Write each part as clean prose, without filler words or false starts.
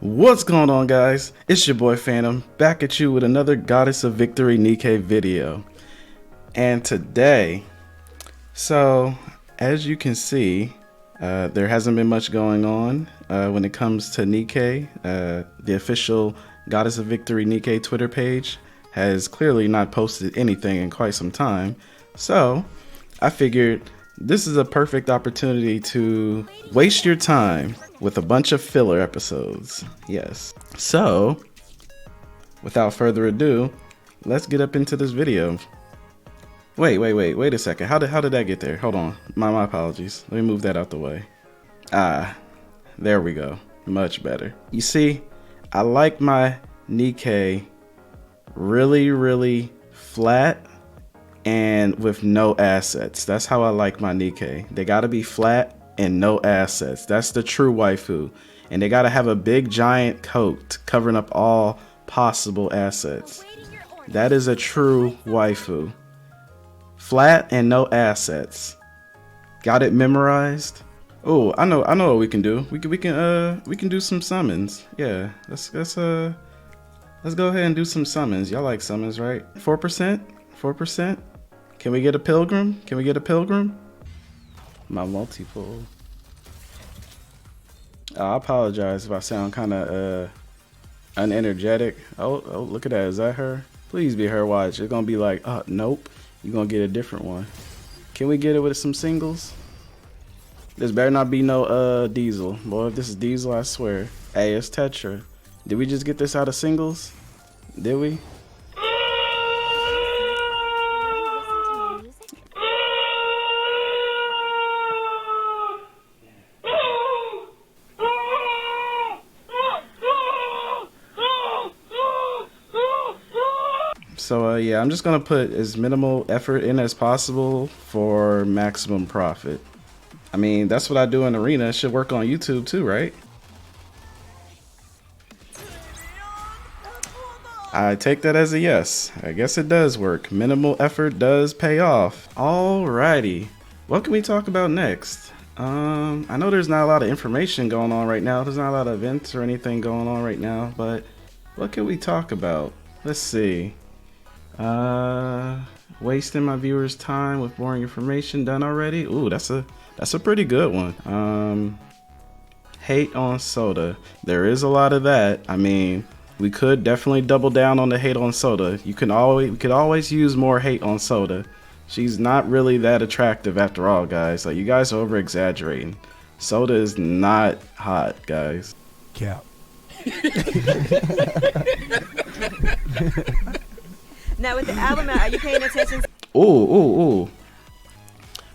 What's going on, guys? It's your boy Phantom, back at you with another Goddess of Victory Nikke video. And today, as you can see, there hasn't been much going on when it comes to Nikke. The official Goddess of Victory Nikke Twitter page has clearly not posted anything in quite some time. So I figured this is a perfect opportunity to waste your time with a bunch of filler episodes. Yes. So, without further ado, let's get up into this video. Wait a second. How did that get there? Hold on. My apologies. Let me move that out the way. There we go. Much better. You see, I like my Nikke really flat and with no assets. That's how I like my Nikke. They gotta be flat and no assets. That's the true waifu. And they gotta have a big giant coat covering up all possible assets. That is a true waifu. Flat and no assets. Got it memorized? Oh, I know what we can do. We can do some summons. Yeah, let's go ahead and do some summons. Y'all like summons, right? 4%? 4%? Can we get a pilgrim? Can we get a pilgrim? My multiple. I apologize if I sound kind of unenergetic. Oh, look at that. Is that her? Please be her. Watch. It's gonna be like, nope. You're gonna get a different one. Can we get it with some singles? This better not be no diesel. Boy, if this is diesel, I swear. Hey, it's Tetra. Did we just get this out of singles? Did we? So yeah, I'm just gonna put as minimal effort in as possible for maximum profit. I mean, that's what I do in Arena. It should work on YouTube too, right? I take that as a yes. I guess it does work. Minimal effort does pay off. Alrighty, what can we talk about next? I know there's not a lot of information going on right now. There's not a lot of events or anything going on right now, but what can we talk about? Let's see. Wasting my viewers' time with boring information done already. Ooh, that's a pretty good one. Hate on Soda. There is a lot of that. I mean, we could definitely double down on the hate on Soda. We could always use more hate on Soda. She's not really that attractive after all, guys. Like, you guys are over exaggerating. Soda is not hot, guys. Cap. Now with the album out, are you paying attention? Ooh.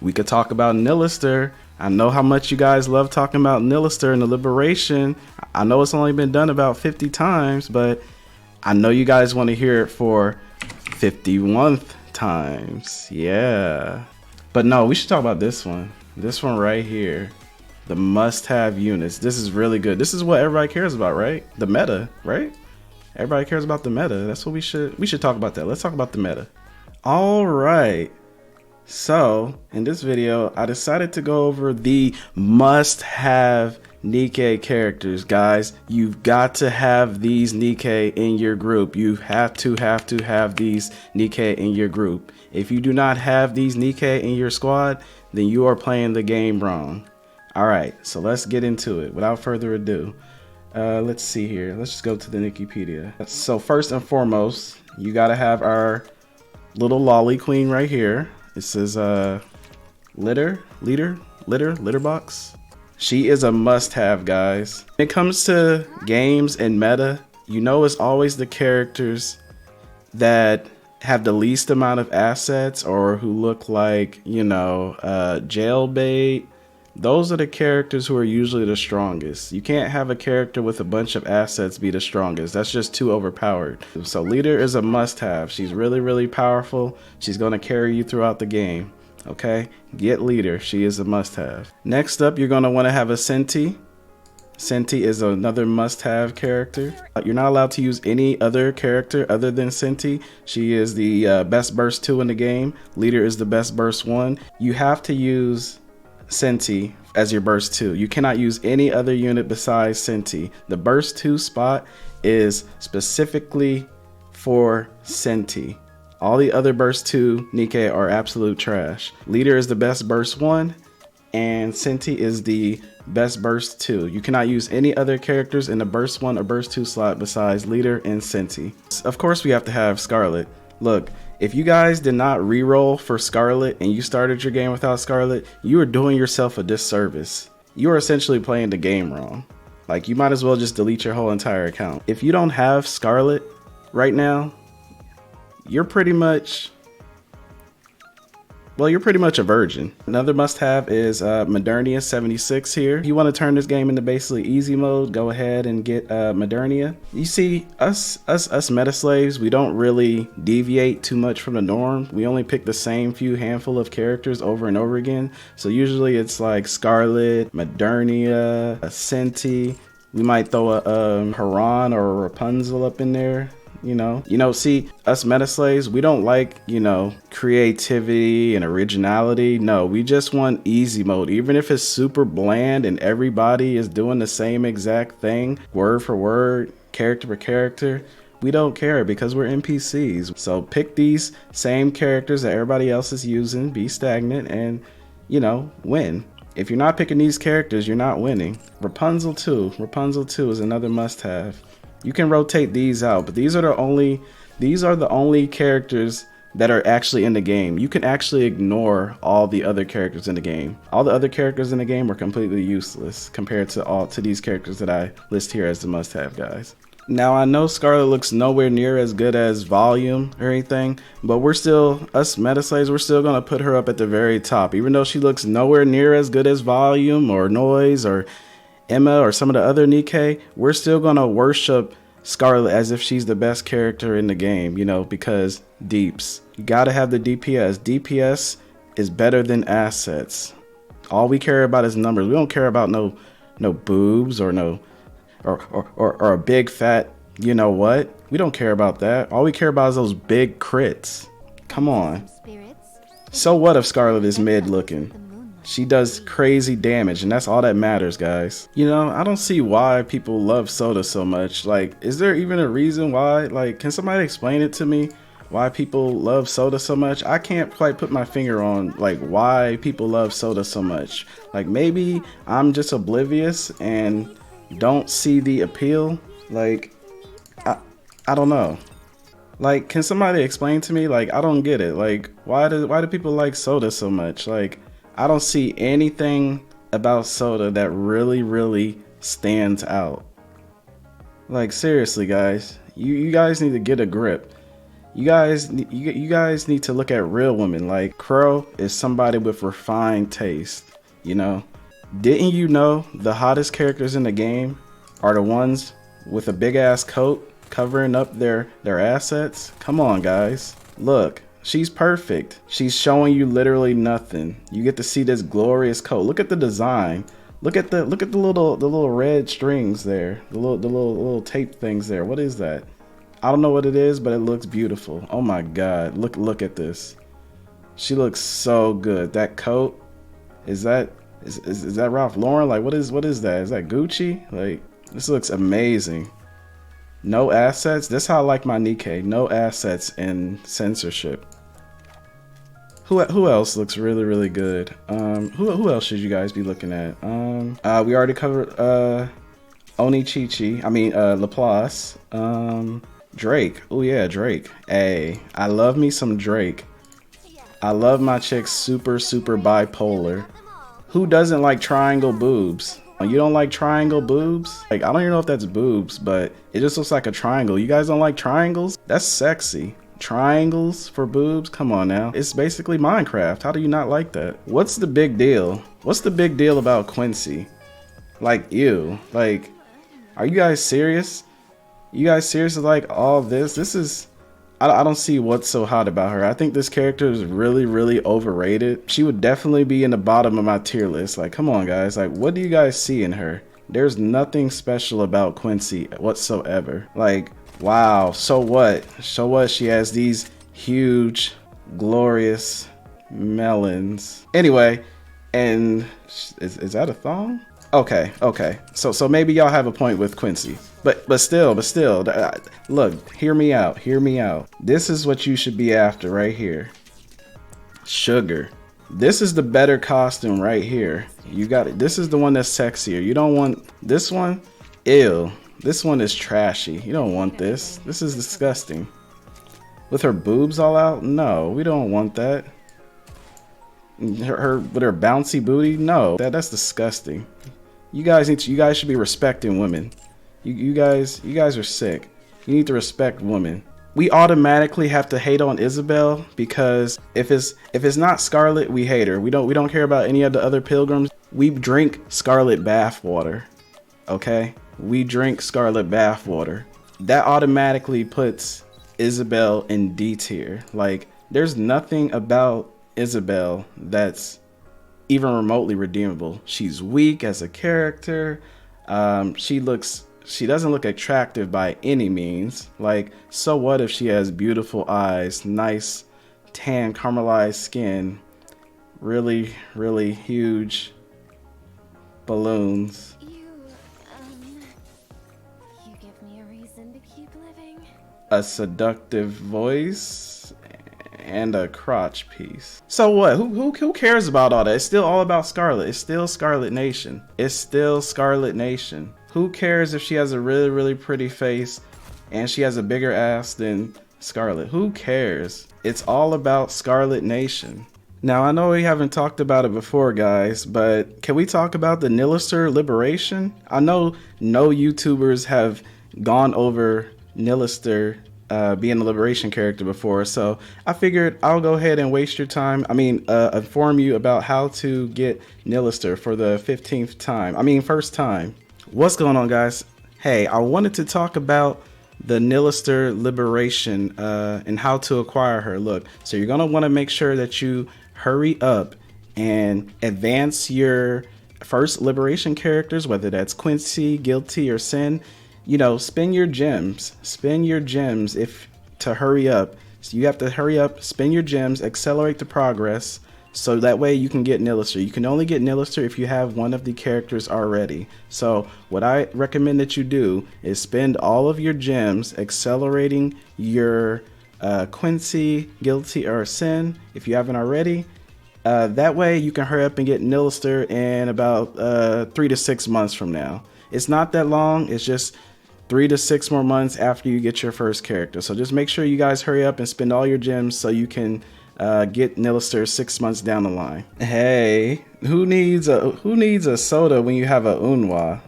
We could talk about Nihilister. I know how much you guys love talking about Nihilister and the Liberation. I know it's only been done about 50 times, but I know you guys want to hear it for 51th times. Yeah. But no, we should talk about this one. This one right here. The must-have units. This is really good. This is what everybody cares about, right? The meta, right? Everybody cares about the meta. That's what we should talk about that. Let's talk about the meta. All right. So in this video, I decided to go over the must-have Nikke characters, guys. You've got to have these Nikke in your group. You have to have these Nikke in your group. If you do not have these Nikke in your squad, then you are playing the game wrong. All right, so let's get into it. Without further ado. Let's see here. Let's just go to the Wikipedia. So first and foremost, you gotta have our little lolly queen right here. It says litter box. She is a must-have, guys. When it comes to games and meta, you know it's always the characters that have the least amount of assets or who look like, you know, jailbait. Those are the characters who are usually the strongest. You can't have a character with a bunch of assets be the strongest. That's just too overpowered. So leader is a must-have. She's really powerful. She's going to carry you throughout the game. Okay? Get leader. She is a must-have. Next up, you're going to want to have a Senti. Senti is another must-have character. You're not allowed to use any other character other than Senti. She is the best burst 2 in the game. Leader is the best burst 1. You have to use Senti as your burst 2. You cannot use any other unit besides Senti. The burst 2 spot is specifically for Senti. All the other burst 2 Nikke are absolute trash. Leader is the best burst 1, and Senti is the best burst 2. You cannot use any other characters in the burst 1 or burst 2 slot besides Leader and Senti. Of course we have to have Scarlet. Look, if you guys did not reroll for Scarlet and you started your game without Scarlet, you are doing yourself a disservice. You are essentially playing the game wrong. Like, you might as well just delete your whole entire account. If you don't have Scarlet right now, you're pretty much a virgin. Another must-have is Modernia 76 here. If you want to turn this game into basically easy mode, go ahead and get Modernia. You see, us meta slaves, we don't really deviate too much from the norm. We only pick the same few handful of characters over and over again. So usually it's like Scarlet, Modernia, Senti. We might throw a Haran or a Rapunzel up in there. You know, see, us meta slaves, we don't like, you know, creativity and originality. No, we just want easy mode. Even if it's super bland and everybody is doing the same exact thing, word for word, character for character, we don't care because we're NPCs. So pick these same characters that everybody else is using, be stagnant, and, you know, win. If you're not picking these characters, you're not winning. Rapunzel 2 is another must-have. You can rotate these out, but these are the only characters that are actually in the game. You can actually ignore all the other characters in the game. All the other characters in the game are completely useless compared to these characters that I list here as the must-have guys. Now, I know Scarlet looks nowhere near as good as Volume or anything, but we're still, us meta slaves, we're still gonna put her up at the very top. Even though she looks nowhere near as good as Volume or Noise or Emma or some of the other Nikke, we're still gonna worship Scarlet as if she's the best character in the game, you know, because deeps. You gotta have the DPS. DPS is better than assets. All we care about is numbers. We don't care about no boobs or or a big fat, you know what? We don't care about that. All we care about is those big crits. Come on. So what if Scarlet is mid looking? She does crazy damage, and that's all that matters, guys. You know, I don't see why people love Soda so much. Like, is there even a reason why? Like, can somebody explain it to me? Why people love Soda so much? I can't quite put my finger on, like, why people love Soda so much. Like, maybe I'm just oblivious and don't see the appeal. Like, I don't know. Like, can somebody explain to me? Like, I don't get it. Like, why do people like Soda so much? Like, I don't see anything about Soda that really stands out. Like, seriously, guys, you guys need to get a grip. You guys need to look at real women. Like, Crow is somebody with refined taste, you know? Didn't you know the hottest characters in the game are the ones with a big ass coat covering up their assets? Come on, guys. Look. She's perfect. She's showing you literally nothing. You get to see this glorious coat. Look at the design. Look at the little red strings there. The little tape things there. What is that? I don't know what it is, but it looks beautiful. Oh my god. Look at this. She looks so good. That coat, is that Ralph Lauren? Like, what is that? Is that Gucci? Like, this looks amazing. No assets. That's how I like my Nikke. No assets and censorship. Who else looks really good? Who else should you guys be looking at? We already covered Onichichi. I mean Laplace. Drake. Oh yeah, Drake. Hey, I love me some Drake. I love my chick super bipolar. Who doesn't like triangle boobs? You don't like triangle boobs? Like, I don't even know if that's boobs, but it just looks like a triangle. You guys don't like triangles? That's sexy. Triangles for boobs? Come on now. It's basically Minecraft. How do you not like that? What's the big deal? What's the big deal about Quincy? Like, ew. Like, are you guys serious? You guys seriously like all this? This is... I don't see what's so hot about her. I think this character is really overrated. She would definitely be in the bottom of my tier list. Like, come on, guys. Like, what do you guys see in her? There's nothing special about Quincy whatsoever. Like, wow. So what? So what? She has these huge, glorious melons. Anyway, And is that a thong? Okay, okay. So maybe y'all have a point with Quincy. But still, look, hear me out. Hear me out. This is what you should be after right here. Sugar. This is the better costume right here. You got it. This is the one that's sexier. You don't want this one. Ew. This one is trashy. You don't want this. This is disgusting. With her boobs all out? No, we don't want that. Her with her bouncy booty? No, that's disgusting. You guys should be respecting women. You guys are sick. You need to respect women. We automatically have to hate on Isabel because if it's not Scarlet, we hate her. We don't care about any of the other pilgrims. We drink Scarlet bathwater. Okay? We drink Scarlet bathwater. That automatically puts Isabel in D tier. Like, there's nothing about Isabel that's even remotely redeemable. She's weak as a character. She doesn't look attractive by any means. Like, so what if she has beautiful eyes, nice tan caramelized skin, really, really huge balloons. You give me a reason to keep living. A seductive voice and a crotch piece. So what? Who cares about all that? It's still all about Scarlet. It's still Scarlet Nation. It's still Scarlet Nation. Who cares if she has a really, really pretty face and she has a bigger ass than Scarlet? Who cares? It's all about Scarlet Nation. Now, I know we haven't talked about it before, guys, but can we talk about the Nihilister liberation? I know no YouTubers have gone over Nihilister being a liberation character before, so I figured I'll go ahead and waste your time. I mean, inform you about how to get Nihilister for the 15th time. I mean, first time. What's going on, guys? Hey, I wanted to talk about the Nihilister liberation and how to acquire her. Look, so you're gonna want to make sure that you hurry up and advance your first liberation characters, whether that's Quincy, Guilty, or Sin. You know, spend your gems. Spend your gems to hurry up. So you have to hurry up, spend your gems, accelerate the progress, so that way you can get Nihilister. You can only get Nihilister if you have one of the characters already. So what I recommend that you do is spend all of your gems accelerating your Quincy, Guilty, or Sin if you haven't already. That way you can hurry up and get Nihilister in about 3 to 6 months from now. It's not that long. It's just 3 to 6 more months after you get your first character. So just make sure you guys hurry up and spend all your gems so you can get Nihilister 6 months down the line. Hey, who needs a soda when you have a Eunwah?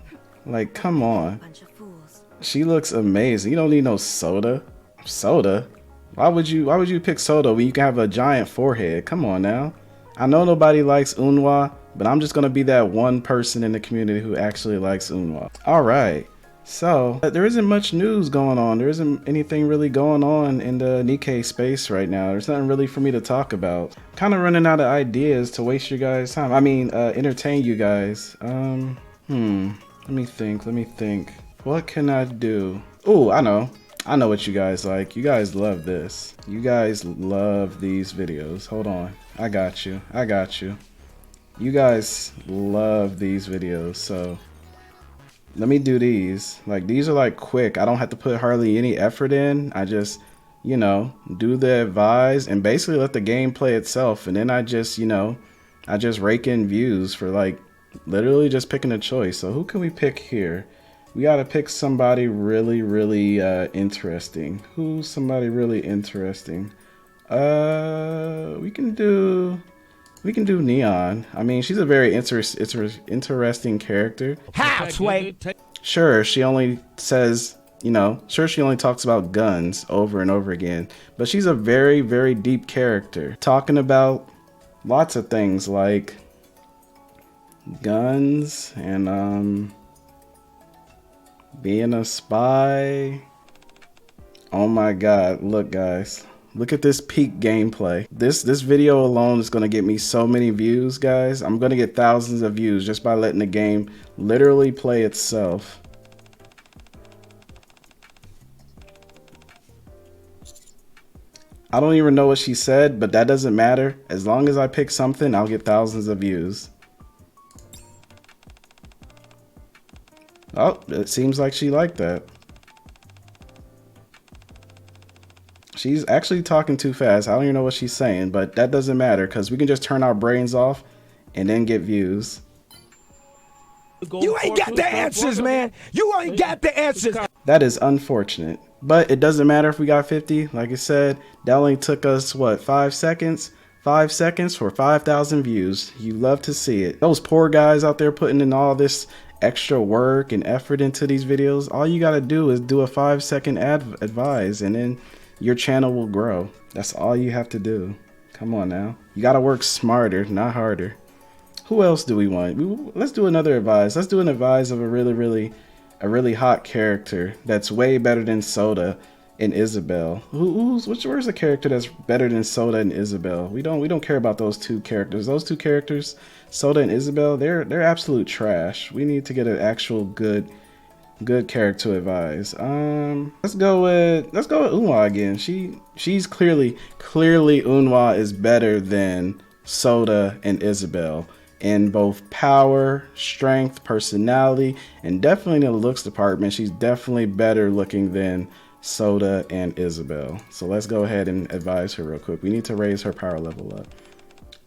Like, come on. Bunch of fools. She looks amazing. You don't need no soda. Soda? Why would you pick soda when you can have a giant forehead? Come on now. I know nobody likes Eunwah, but I'm just gonna be that one person in the community who actually likes Eunwah. All right. So there isn't much news going on. There isn't anything really going on in the Nikke space right now. There's nothing really for me to talk about. Kind of running out of ideas to waste your guys' time. I mean, entertain you guys. Let me think. What can I do? Oh, I know what you guys like. You guys love this. You guys love these videos. Hold on. I got you. You guys love these videos, so let me do these. Like, these are like quick. I don't have to put hardly any effort in. I just, you know, do the advise and basically let the game play itself. And then I just rake in views for like literally just picking a choice. So who can we pick here? We gotta pick somebody really, really interesting. Who's somebody really interesting? We can do Neon. I mean, she's a very interesting character. Halfway. Sure, she only says, she only talks about guns over and over again, but she's a very, very deep character, talking about lots of things like guns and being a spy. Oh my god, look guys. Look at this peak gameplay. This video alone is gonna get me so many views, guys. I'm gonna get thousands of views just by letting the game literally play itself. I don't even know what she said, but that doesn't matter. As long as I pick something, I'll get thousands of views. Oh, it seems like she liked that. She's actually talking too fast. I don't even know what she's saying, but that doesn't matter because we can just turn our brains off and then get views. You ain't got the answers, man. You ain't got the answers. That is unfortunate, but it doesn't matter if we got 50. Like I said, that only took us, what, 5 seconds? 5 seconds for 5,000 views. You love to see it. Those poor guys out there putting in all this extra work and effort into these videos. All you gotta do is do a 5-second advise and then your channel will grow. That's all you have to do. Come on now. You gotta work smarter, not harder. Who else do we want? Let's do another advise. Let's do an advise of a really hot character that's way better than Soda and Isabel. Where's a character that's better than Soda and Isabel? We don't care about those two characters. Those two characters, Soda and Isabel, they're absolute trash. We need to get an actual good character to advise. Let's go with Eunwah again. She's clearly Eunwah is better than Soda and Isabel in both power, strength, personality, and definitely in the looks department. She's definitely better looking than Soda and Isabel. So let's go ahead and advise her real quick. We need to raise her power level up.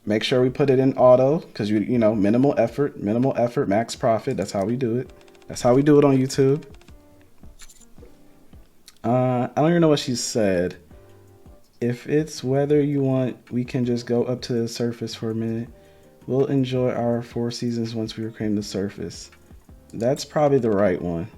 Make sure we put it in auto because you know, minimal effort, max profit. That's how we do it. That's how we do it on YouTube. I don't even know what she said. If it's whether you want, we can just go up to the surface for a minute. We'll enjoy our 4 seasons once we reclaim the surface. That's probably the right one.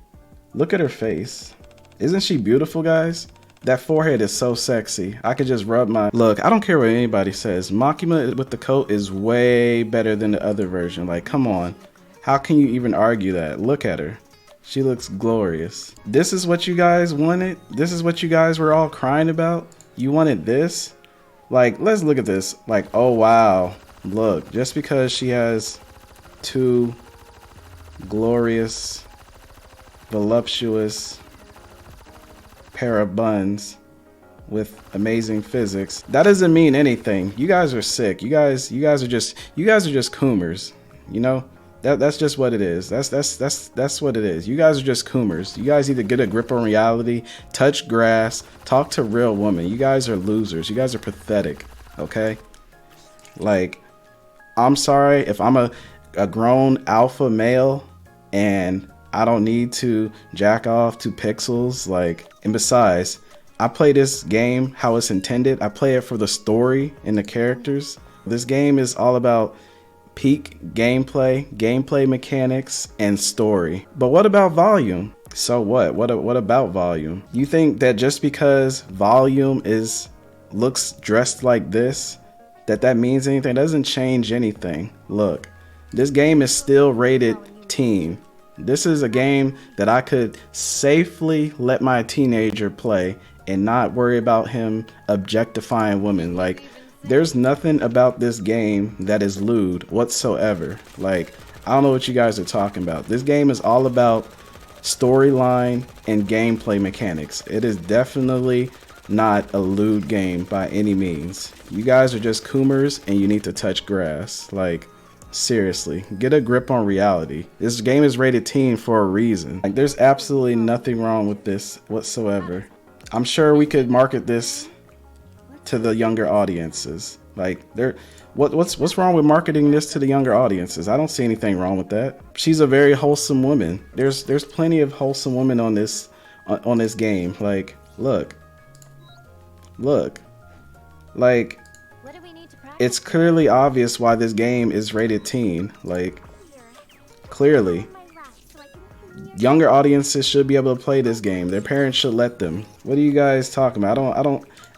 Look at her face. Isn't she beautiful, guys? That forehead is so sexy. I could just rub my... Look, I don't care what anybody says. Makima with the coat is way better than the other version. Like, come on. How can you even argue that? Look at her. She looks glorious. This is what you guys wanted? This is what you guys were all crying about? You wanted this? Like, let's look at this. Like, oh, wow. Look, just because she has 2 glorious, voluptuous pair of buns with amazing physics, that doesn't mean anything. You guys are sick. You guys are just coomers. You know, that's just what it is. That's what it is. You guys are just coomers. You guys either get a grip on reality, touch grass, talk to real women. You guys are losers. You guys are pathetic. Okay, like, I'm sorry if I'm a grown alpha male and I don't need to jack off to pixels. Like, and besides, I play this game how it's intended. I play it for the story and the characters. This game is all about peak gameplay mechanics, and story. But what about volume? So what? What about volume? You think that just because volume looks dressed like this, that means anything? It doesn't change anything. Look, this game is still rated teen. This is a game that I could safely let my teenager play and not worry about him objectifying women. Like, there's nothing about this game that is lewd whatsoever. Like, I don't know what you guys are talking about. This game is all about storyline and gameplay mechanics. It is definitely not a lewd game by any means. You guys are just coomers and you need to touch grass. Like, seriously, get a grip on reality. This game is rated teen for a reason. Like, there's absolutely nothing wrong with this whatsoever. I'm sure we could market this to the younger audiences. Like, what's wrong with marketing this to the younger audiences? I don't see anything wrong with that. She's a very wholesome woman. There's plenty of wholesome women on this game. Like, look, like, it's clearly obvious why this game is rated teen. Like, clearly, younger audiences should be able to play this game. Their parents should let them. What are you guys talking about?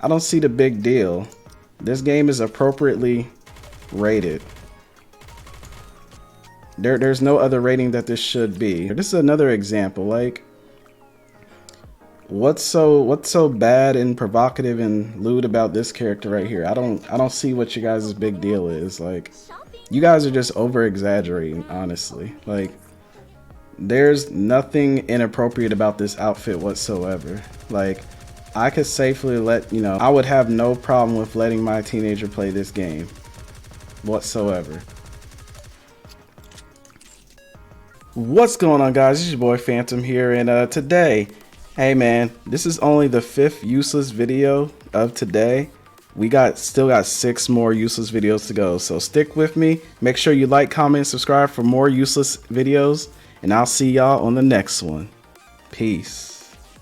I don't see the big deal. This game is appropriately rated. There's no other rating that this should be. This is another example. Like, what's so bad and provocative and lewd about this character right here? I don't see what you guys' big deal is. Like, you guys are just over exaggerating, honestly. Like, there's nothing inappropriate about this outfit whatsoever. Like, I could safely I would have no problem with letting my teenager play this game whatsoever. What's going on, guys? It's your boy Phantom here, and today, hey man, this is only the 5th useless video of today. We still got 6 more useless videos to go, so stick with me. Make sure you like, comment, subscribe for more useless videos, and I'll see y'all on the next one. Peace.